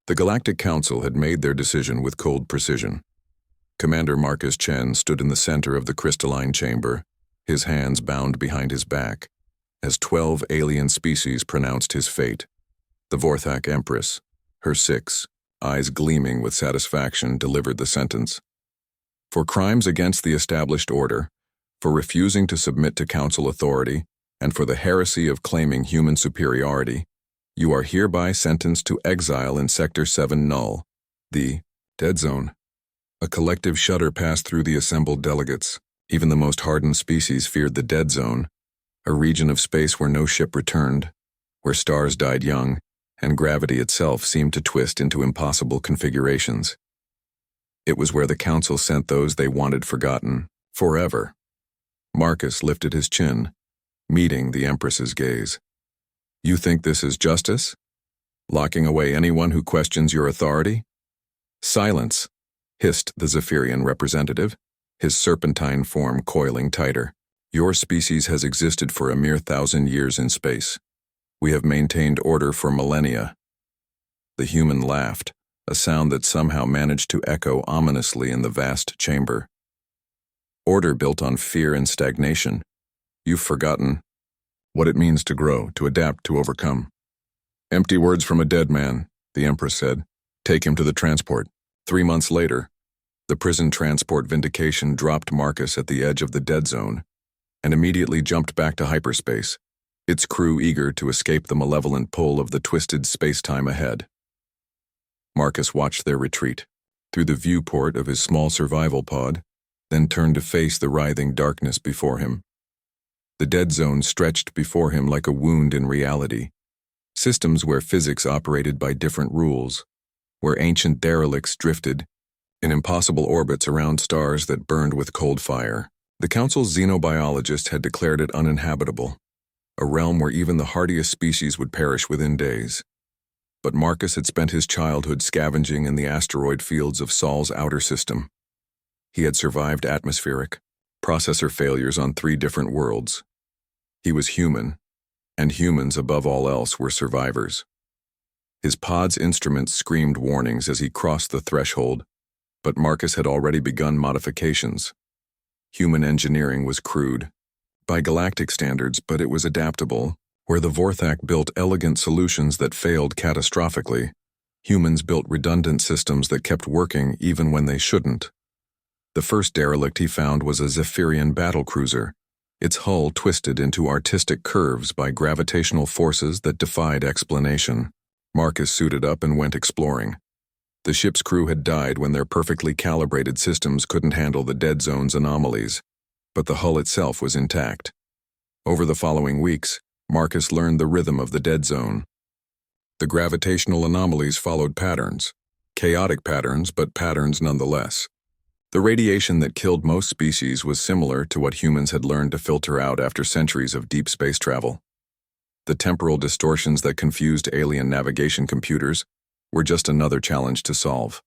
The Galactic Council had made their decision with cold precision. Commander Marcus Chen stood in the center of the crystalline chamber, his hands bound behind his back, as 12 alien species pronounced his fate. The Vorthak Empress, her 6, eyes gleaming with satisfaction, delivered the sentence. For crimes against the established order, for refusing to submit to Council authority, and for the heresy of claiming human superiority, you are hereby sentenced to exile in Sector 7 Null, the Dead Zone. A collective shudder passed through the assembled delegates. Even the most hardened species feared the Dead Zone, a region of space where no ship returned, where stars died young, and gravity itself seemed to twist into impossible configurations. It was where the Council sent those they wanted forgotten, forever. Marcus lifted his chin, meeting the Empress's gaze. You think this is justice? Locking away anyone who questions your authority? Silence, hissed the Zephyrian representative, his serpentine form coiling tighter. Your species has existed for a mere 1,000 years in space. We have maintained order for millennia. The human laughed, a sound that somehow managed to echo ominously in the vast chamber. Order built on fear and stagnation. You've forgotten what it means to grow, to adapt, to overcome. Empty words from a dead man, the Empress said. Take him to the transport. 3 months later, the prison transport Vindication dropped Marcus at the edge of the Dead Zone and immediately jumped back to hyperspace, its crew eager to escape the malevolent pull of the twisted space-time ahead. Marcus watched their retreat through the viewport of his small survival pod, then turned to face the writhing darkness before him. The Dead Zone stretched before him like a wound in reality. Systems where physics operated by different rules, where ancient derelicts drifted in impossible orbits around stars that burned with cold fire. The Council's xenobiologists had declared it uninhabitable, a realm where even the hardiest species would perish within days. But Marcus had spent his childhood scavenging in the asteroid fields of Sol's outer system. He had survived atmospheric, processor failures on 3 different worlds. He was human, and humans above all else were survivors. His pod's instruments screamed warnings as he crossed the threshold, but Marcus had already begun modifications. Human engineering was crude, by galactic standards, but it was adaptable. Where the Vorthak built elegant solutions that failed catastrophically, humans built redundant systems that kept working even when they shouldn't. The first derelict he found was a Zephyrian battlecruiser, its hull twisted into artistic curves by gravitational forces that defied explanation. Marcus suited up and went exploring. The ship's crew had died when their perfectly calibrated systems couldn't handle the Dead Zone's anomalies, but the hull itself was intact. Over the following weeks, Marcus learned the rhythm of the Dead Zone. The gravitational anomalies followed patterns, chaotic patterns, but patterns nonetheless. The radiation that killed most species was similar to what humans had learned to filter out after centuries of deep space travel. The temporal distortions that confused alien navigation computers were just another challenge to solve.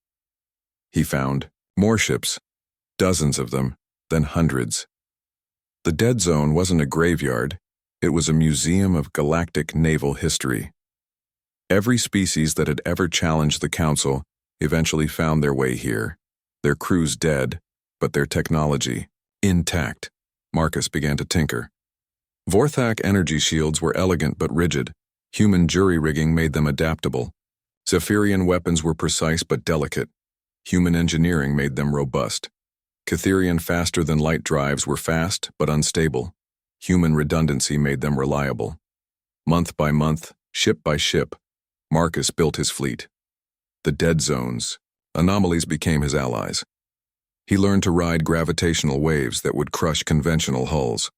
He found more ships, dozens of them, then hundreds. The Dead Zone wasn't a graveyard, it was a museum of galactic naval history. Every species that had ever challenged the Council eventually found their way here. Their crews dead, but their technology intact. Marcus began to tinker. Vorthak energy shields were elegant but rigid. Human jury-rigging made them adaptable. Zephyrian weapons were precise but delicate. Human engineering made them robust. Catherian faster-than-light drives were fast but unstable. Human redundancy made them reliable. Month by month, ship by ship, Marcus built his fleet. The Dead Zones, anomalies became his allies. He learned to ride gravitational waves that would crush conventional hulls.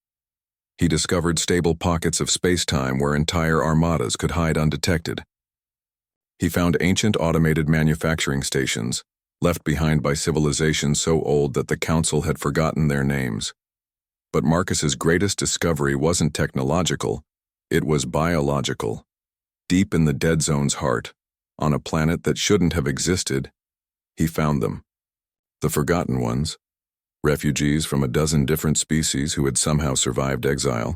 He discovered stable pockets of space-time where entire armadas could hide undetected. He found ancient automated manufacturing stations, left behind by civilizations so old that the Council had forgotten their names. But Marcus's greatest discovery wasn't technological, it was biological. Deep in the Dead Zone's heart, on a planet that shouldn't have existed, he found them. The forgotten ones, refugees from a dozen different species who had somehow survived exile.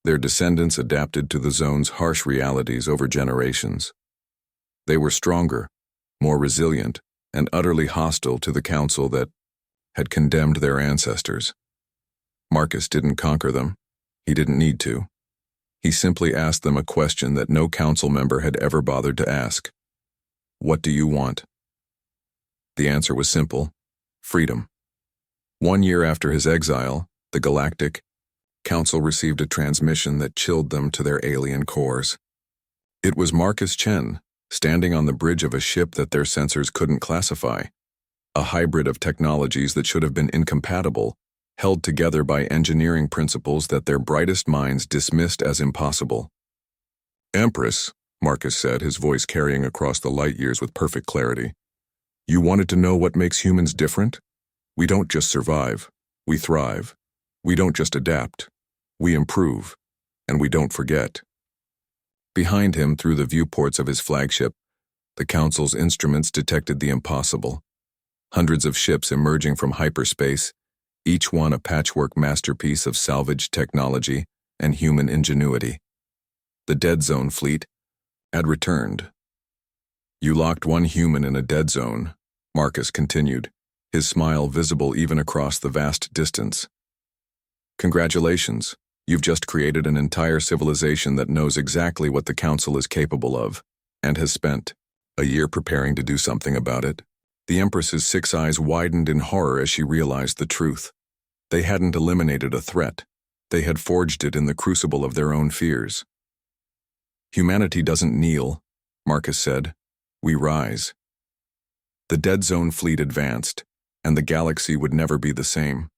Their descendants adapted to the zone's harsh realities over generations. They were stronger, more resilient, and utterly hostile to the council that had condemned their ancestors. Marcus didn't conquer them. He didn't need to. He simply asked them a question that no council member had ever bothered to ask. What do you want? The answer was simple: freedom. 1 year after his exile, the Galactic Council received a transmission that chilled them to their alien cores. It was Marcus Chen, standing on the bridge of a ship that their sensors couldn't classify, a hybrid of technologies that should have been incompatible, held together by engineering principles that their brightest minds dismissed as impossible. "Empress," Marcus said, his voice carrying across the light years with perfect clarity, "you wanted to know what makes humans different? We don't just survive, we thrive. We don't just adapt, we improve, and we don't forget." Behind him, through the viewports of his flagship, the Council's instruments detected the impossible. Hundreds of ships emerging from hyperspace, each one a patchwork masterpiece of salvaged technology and human ingenuity. The Dead Zone fleet had returned. "You locked one human in a dead zone," Marcus continued, his smile visible even across the vast distance. "Congratulations, you've just created an entire civilization that knows exactly what the Council is capable of, and has spent a year preparing to do something about it." The Empress's 6 eyes widened in horror as she realized the truth. They hadn't eliminated a threat. They had forged it in the crucible of their own fears. "Humanity doesn't kneel," Marcus said. "We rise." The Dead Zone fleet advanced, and the galaxy would never be the same.